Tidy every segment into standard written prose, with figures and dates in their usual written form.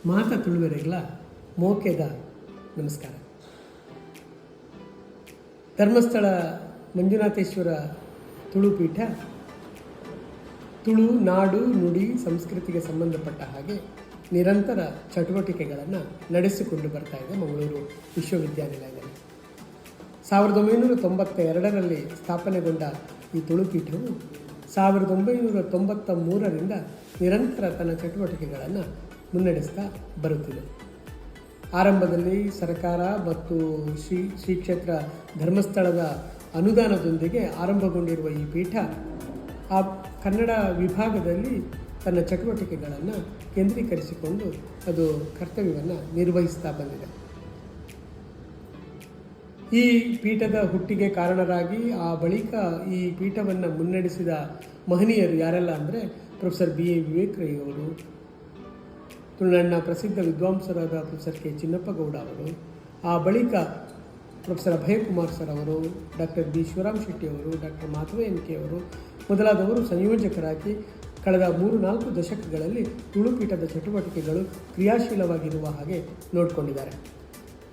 ಮಾತಾ ತುಳುವೆರೆಗಳ ಮೋಕೆದ ನಮಸ್ಕಾರ. ಧರ್ಮಸ್ಥಳ ಮಂಜುನಾಥೇಶ್ವರ ತುಳುಪೀಠ ತುಳು ನಾಡು ನುಡಿ ಸಂಸ್ಕೃತಿಗೆ ಸಂಬಂಧಪಟ್ಟ ಹಾಗೆ ನಿರಂತರ ಚಟುವಟಿಕೆಗಳನ್ನು ನಡೆಸಿಕೊಂಡು ಬರ್ತಾ ಇದೆ ಮಂಗಳೂರು ವಿಶ್ವವಿದ್ಯಾನಿಲಯದಲ್ಲಿ. 1992ರಲ್ಲಿ ಸ್ಥಾಪನೆಗೊಂಡ ಈ ತುಳುಪೀಠವು 1993ರಿಂದ ನಿರಂತರ ತನ್ನ ಚಟುವಟಿಕೆಗಳನ್ನು ಮುನ್ನಡೆಸ್ತಾ ಬರುತ್ತಿದೆ. ಆರಂಭದಲ್ಲಿ ಸರ್ಕಾರ ಮತ್ತು ಶ್ರೀ ಕ್ಷೇತ್ರ ಧರ್ಮಸ್ಥಳದ ಅನುದಾನದೊಂದಿಗೆ ಆರಂಭಗೊಂಡಿರುವ ಈ ಪೀಠ ಆ ಕನ್ನಡ ವಿಭಾಗದಲ್ಲಿ ತನ್ನ ಚಟುವಟಿಕೆಗಳನ್ನು ಕೇಂದ್ರೀಕರಿಸಿಕೊಂಡು ಅದು ಕರ್ತವ್ಯವನ್ನು ನಿರ್ವಹಿಸ್ತಾ ಬಂದಿದೆ. ಈ ಪೀಠದ ಹುಟ್ಟಿಗೆ ಕಾರಣರಾಗಿ ಆ ಬಳಿಕ ಈ ಪೀಠವನ್ನು ಮುನ್ನಡೆಸಿದ ಮಹನೀಯರು ಯಾರೆಲ್ಲ ಅಂದರೆ ಪ್ರೊಫೆಸರ್ BA ವಿವೇಕ್ ರೈ ಅವರು, ತುಳುನಾಡಿನ ಪ್ರಸಿದ್ಧ ವಿದ್ವಾಂಸರಾದ ಪ್ರೊಫೆಸರ್ K ಚಿನ್ನಪ್ಪಗೌಡ ಅವರು, ಆ ಬಳಿಕ ಪ್ರೊಫೆಸರ್ ಅಭಯಕುಮಾರ್ ಸರ್ ಅವರು, ಡಾಕ್ಟರ್ B ಶಿವರಾಮ್ ಶೆಟ್ಟಿ ಅವರು, ಡಾಕ್ಟರ್ ಮಾಧವ MK ಅವರು ಮೊದಲಾದವರು ಸಂಯೋಜಕರಾಗಿ ಕಳೆದ 3-4 ದಶಕಗಳಲ್ಲಿ ತುಳುಪೀಠದ ಚಟುವಟಿಕೆಗಳು ಕ್ರಿಯಾಶೀಲವಾಗಿರುವ ಹಾಗೆ ನೋಡಿಕೊಂಡಿದ್ದಾರೆ.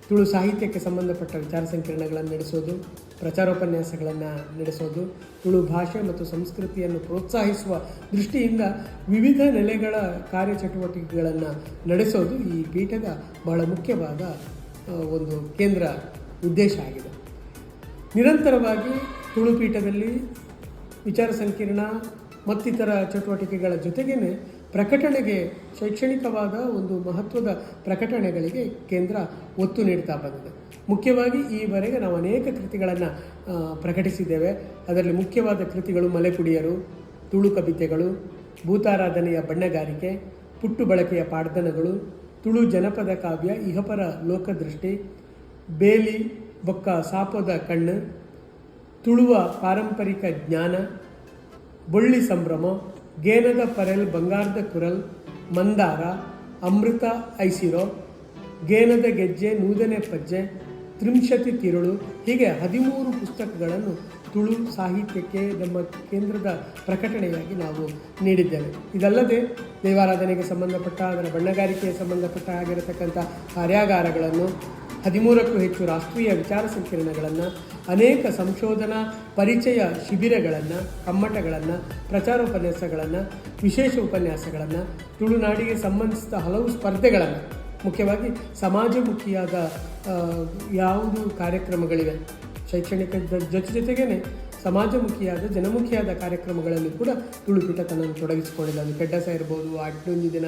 ತುಳು ಸಾಹಿತ್ಯಕ್ಕೆ ಸಂಬಂಧಪಟ್ಟ ವಿಚಾರ ಸಂಕಿರಣಗಳನ್ನು ನಡೆಸೋದು, ಪ್ರಚಾರೋಪನ್ಯಾಸಗಳನ್ನು ನಡೆಸೋದು, ತುಳು ಭಾಷೆ ಮತ್ತು ಸಂಸ್ಕೃತಿಯನ್ನು ಪ್ರೋತ್ಸಾಹಿಸುವ ದೃಷ್ಟಿಯಿಂದ ವಿವಿಧ ನೆಲೆಗಳ ಕಾರ್ಯಚಟುವಟಿಕೆಗಳನ್ನು ನಡೆಸೋದು ಈ ಪೀಠದ ಬಹಳ ಮುಖ್ಯವಾದ ಒಂದು ಕೇಂದ್ರ ಉದ್ದೇಶ ಆಗಿದೆ. ನಿರಂತರವಾಗಿ ತುಳುಪೀಠದಲ್ಲಿ ವಿಚಾರ ಸಂಕಿರಣ ಮತ್ತಿತರ ಚಟುವಟಿಕೆಗಳ ಜೊತೆಗೇ ಪ್ರಕಟಣೆಗೆ ಶೈಕ್ಷಣಿಕವಾದ ಒಂದು ಮಹತ್ವದ ಪ್ರಕಟಣೆಗಳಿಗೆ ಕೇಂದ್ರ ಒತ್ತು ನೀಡ್ತಾ ಬಂದಿದೆ. ಮುಖ್ಯವಾಗಿ ಈವರೆಗೆ ನಾವು ಅನೇಕ ಕೃತಿಗಳನ್ನು ಪ್ರಕಟಿಸಿದ್ದೇವೆ. ಅದರಲ್ಲಿ ಮುಖ್ಯವಾದ ಕೃತಿಗಳು ಮಲೆಕುಡಿಯರು, ತುಳು ಕವಿತೆಗಳು, ಭೂತಾರಾಧನೆಯ ಬಣ್ಣಗಾರಿಕೆ, ಪುಟ್ಟು ಬಳಕೆಯ ಪಾಡ್ದನಗಳು, ತುಳು ಜನಪದ ಕಾವ್ಯ ಇಹಪರ ಲೋಕದೃಷ್ಟಿ, ಬೇಲಿ ಬೊಕ್ಕ ಸಾಪೋದ ಕಣ್ಣು, ತುಳುವ ಪಾರಂಪರಿಕ ಜ್ಞಾನ, ಬೊಳ್ಳಿ ಸಂಭ್ರಮ, ಗೇನದ ಪರೆಲ್ ಬಂಗಾರದ ಕುರಲ್, ಮಂದಾರ, ಅಮೃತ ಐಸಿರೋ, ಗೇನದ ಗೆಜ್ಜೆ ನೂದನೆ ಪಜ್ಜೆ, ತ್ರಿಂಶತಿ ತಿರುಳು, ಹೀಗೆ 13 ಪುಸ್ತಕಗಳನ್ನು ತುಳು ಸಾಹಿತ್ಯಕ್ಕೆ ನಮ್ಮ ಕೇಂದ್ರದ ಪ್ರಕಟಣೆಯಾಗಿ ನಾವು ನೀಡಿದ್ದೇವೆ. ಇದಲ್ಲದೆ ದೇವಾರಾಧನೆಗೆ ಸಂಬಂಧಪಟ್ಟ ಅದರ ಬಣ್ಣಗಾರಿಕೆಗೆ ಸಂಬಂಧಪಟ್ಟ ಆಗಿರತಕ್ಕಂಥ ಕಾರ್ಯಾಗಾರಗಳನ್ನು, 13ಕ್ಕೂ ಹೆಚ್ಚು ರಾಷ್ಟ್ರೀಯ ವಿಚಾರ ಸಂಕಿರಣಗಳನ್ನು, ಅನೇಕ ಸಂಶೋಧನಾ ಪರಿಚಯ ಶಿಬಿರಗಳನ್ನು, ಕಮ್ಮಟಗಳನ್ನು, ಪ್ರಚಾರೋಪನ್ಯಾಸಗಳನ್ನು, ವಿಶೇಷ ಉಪನ್ಯಾಸಗಳನ್ನು, ತುಳುನಾಡಿಗೆ ಸಂಬಂಧಿಸಿದ ಹಲವು ಸ್ಪರ್ಧೆಗಳನ್ನು, ಮುಖ್ಯವಾಗಿ ಸಮಾಜಮುಖಿಯಾದ ಯಾವುದು ಕಾರ್ಯಕ್ರಮಗಳಿವೆ, ಶೈಕ್ಷಣಿಕ ಜೊತೆಗೇ ಸಮಾಜಮುಖಿಯಾದ ಜನಮುಖಿಯಾದ ಕಾರ್ಯಕ್ರಮಗಳಲ್ಲಿ ಕೂಡ ತುಳುಪೀಠ ತನ್ನನ್ನು ತೊಡಗಿಸಿಕೊಂಡಿಲ್ಲ. ಅದು ಕೆಡ್ಡಸ ಇರ್ಬೋದು, ಅಡ್ಡೊಂಜಿ ದಿನ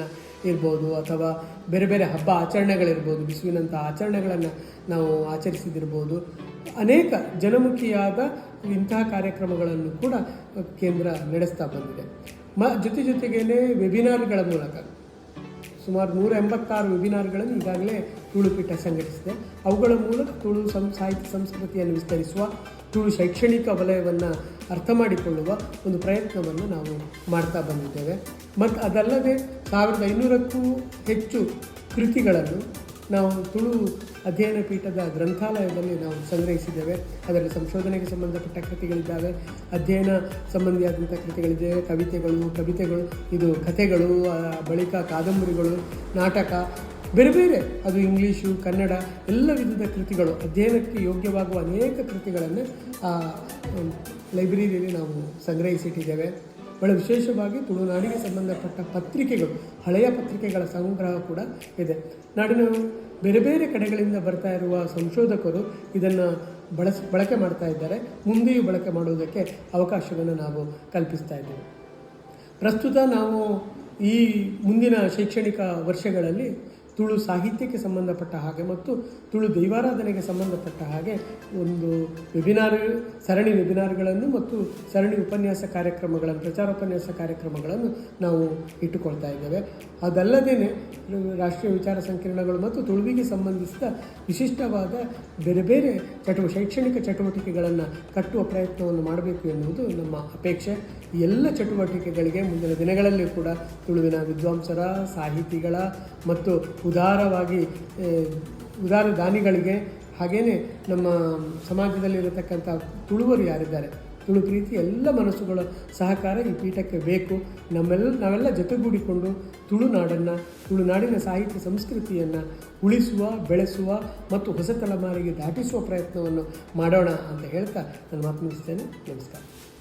ಇರ್ಬೋದು, ಅಥವಾ ಬೇರೆ ಬೇರೆ ಹಬ್ಬ ಆಚರಣೆಗಳಿರ್ಬೋದು, ಬಿಸುವಿನಂಥ ಆಚರಣೆಗಳನ್ನು ನಾವು ಆಚರಿಸಿದಿರ್ಬೋದು. ಅನೇಕ ಜನಮುಖಿಯಾದ ಇಂತಹ ಕಾರ್ಯಕ್ರಮಗಳನ್ನು ಕೂಡ ಕೇಂದ್ರ ನಡೆಸ್ತಾ ಬಂದಿದೆ. ಜೊತೆಗೇ ವೆಬಿನಾರ್ಗಳ ಮೂಲಕ ಸುಮಾರು 186 ವೆಬಿನಾರ್ಗಳನ್ನು ಈಗಾಗಲೇ ತುಳುಪೀಠ ಸಂಘಟಿಸಿದೆ. ಅವುಗಳ ಮೂಲಕ ತುಳು ಸಾಹಿತ್ಯ ಸಂಸ್ಕೃತಿಯನ್ನು ವಿಸ್ತರಿಸುವ, ತುಳು ಶೈಕ್ಷಣಿಕ ವಲಯವನ್ನು ಅರ್ಥ ಮಾಡಿಕೊಳ್ಳುವ ಒಂದು ಪ್ರಯತ್ನವನ್ನು ನಾವು ಮಾಡ್ತಾ ಬಂದಿದ್ದೇವೆ. ಮತ್ತು ಅದಲ್ಲದೆ 1500ಕ್ಕೂ ಹೆಚ್ಚು ಕೃತಿಗಳನ್ನು ನಾವು ತುಳು ಅಧ್ಯಯನ ಪೀಠದ ಗ್ರಂಥಾಲಯದಲ್ಲಿ ನಾವು ಸಂಗ್ರಹಿಸಿದ್ದೇವೆ. ಅದರಲ್ಲಿ ಸಂಶೋಧನೆಗೆ ಸಂಬಂಧಪಟ್ಟ ಕೃತಿಗಳಿದ್ದಾವೆ, ಅಧ್ಯಯನ ಸಂಬಂಧಿಯಾದಂಥ ಕೃತಿಗಳಿದ್ದಾವೆ, ಕವಿತೆಗಳು, ಇದು ಕಥೆಗಳು, ಬಳಿಕ ಕಾದಂಬರಿಗಳು, ನಾಟಕ, ಬೇರೆ ಬೇರೆ, ಅದು ಇಂಗ್ಲೀಷು, ಕನ್ನಡ, ಎಲ್ಲ ವಿಧದ ಕೃತಿಗಳು, ಅಧ್ಯಯನಕ್ಕೆ ಯೋಗ್ಯವಾಗುವ ಅನೇಕ ಕೃತಿಗಳನ್ನು ಆ ಲೈಬ್ರರಿಯಲ್ಲಿ ನಾವು ಸಂಗ್ರಹಿಸಿಟ್ಟಿದ್ದೇವೆ. ಬಹಳ ವಿಶೇಷವಾಗಿ ತುಳುನಾಡಿಗೆ ಸಂಬಂಧಪಟ್ಟ ಪತ್ರಿಕೆಗಳು, ಹಳೆಯ ಪತ್ರಿಕೆಗಳ ಸಂಗ್ರಹ ಕೂಡ ಇದೆ. ನಾಡಿನ ಬೇರೆ ಬೇರೆ ಕಡೆಗಳಿಂದ ಬರ್ತಾ ಇರುವ ಸಂಶೋಧಕರು ಇದನ್ನು ಬಳಕೆ ಮಾಡ್ತಾ ಇದ್ದಾರೆ. ಮುಂದೆಯೂ ಬಳಕೆ ಮಾಡುವುದಕ್ಕೆ ಅವಕಾಶವನ್ನು ನಾವು ಕಲ್ಪಿಸ್ತಾ ಇದ್ದೇವೆ. ಪ್ರಸ್ತುತ ನಾವು ಈ ಮುಂದಿನ ಶೈಕ್ಷಣಿಕ ವರ್ಷಗಳಲ್ಲಿ ತುಳು ಸಾಹಿತ್ಯಕ್ಕೆ ಸಂಬಂಧಪಟ್ಟ ಹಾಗೆ ಮತ್ತು ತುಳು ದೈವಾರಾಧನೆಗೆ ಸಂಬಂಧಪಟ್ಟ ಹಾಗೆ ಒಂದು ಸರಣಿ ವೆಬಿನಾರ್ಗಳನ್ನು ಮತ್ತು ಸರಣಿ ಉಪನ್ಯಾಸ ಕಾರ್ಯಕ್ರಮಗಳನ್ನು, ಪ್ರಚಾರೋಪನ್ಯಾಸ ಕಾರ್ಯಕ್ರಮಗಳನ್ನು ನಾವು ಇಟ್ಟುಕೊಳ್ತಾ ಇದ್ದೇವೆ. ಅದಲ್ಲದೇ ರಾಷ್ಟ್ರೀಯ ವಿಚಾರ ಸಂಕಿರಣಗಳು ಮತ್ತು ತುಳುವಿಗೆ ಸಂಬಂಧಿಸಿದ ವಿಶಿಷ್ಟವಾದ ಬೇರೆ ಬೇರೆ ಶೈಕ್ಷಣಿಕ ಚಟುವಟಿಕೆಗಳನ್ನು ಕಟ್ಟುವ ಪ್ರಯತ್ನವನ್ನು ಮಾಡಬೇಕು ಎನ್ನುವುದು ನಮ್ಮ ಅಪೇಕ್ಷೆ. ಈ ಎಲ್ಲ ಚಟುವಟಿಕೆಗಳಿಗೆ ಮುಂದಿನ ದಿನಗಳಲ್ಲಿ ಕೂಡ ತುಳುವಿನ ವಿದ್ವಾಂಸರ, ಸಾಹಿತಿಗಳ ಮತ್ತು ಉದಾರ ದಾನಿಗಳಿಗೆ, ಹಾಗೆಯೇ ನಮ್ಮ ಸಮಾಜದಲ್ಲಿರತಕ್ಕಂಥ ತುಳುವರು ಯಾರಿದ್ದಾರೆ ತುಳು ಪ್ರೀತಿ ಎಲ್ಲ ಮನಸ್ಸುಗಳ ಸಹಕಾರ ಈ ಪೀಠಕ್ಕೆ ಬೇಕು. ನಾವೆಲ್ಲ ಜೊತೆಗೂಡಿಕೊಂಡು ತುಳುನಾಡನ್ನು, ತುಳುನಾಡಿನ ಸಾಹಿತ್ಯ ಸಂಸ್ಕೃತಿಯನ್ನು ಉಳಿಸುವ, ಬೆಳೆಸುವ ಮತ್ತು ಹೊಸ ತಲೆಮಾರಿಗೆ ದಾಟಿಸುವ ಪ್ರಯತ್ನವನ್ನು ಮಾಡೋಣ ಅಂತ ಹೇಳ್ತಾ ನಾನು ಮಾತು ಮುಗಿಸ್ತೇನೆ. ನಮಸ್ಕಾರ.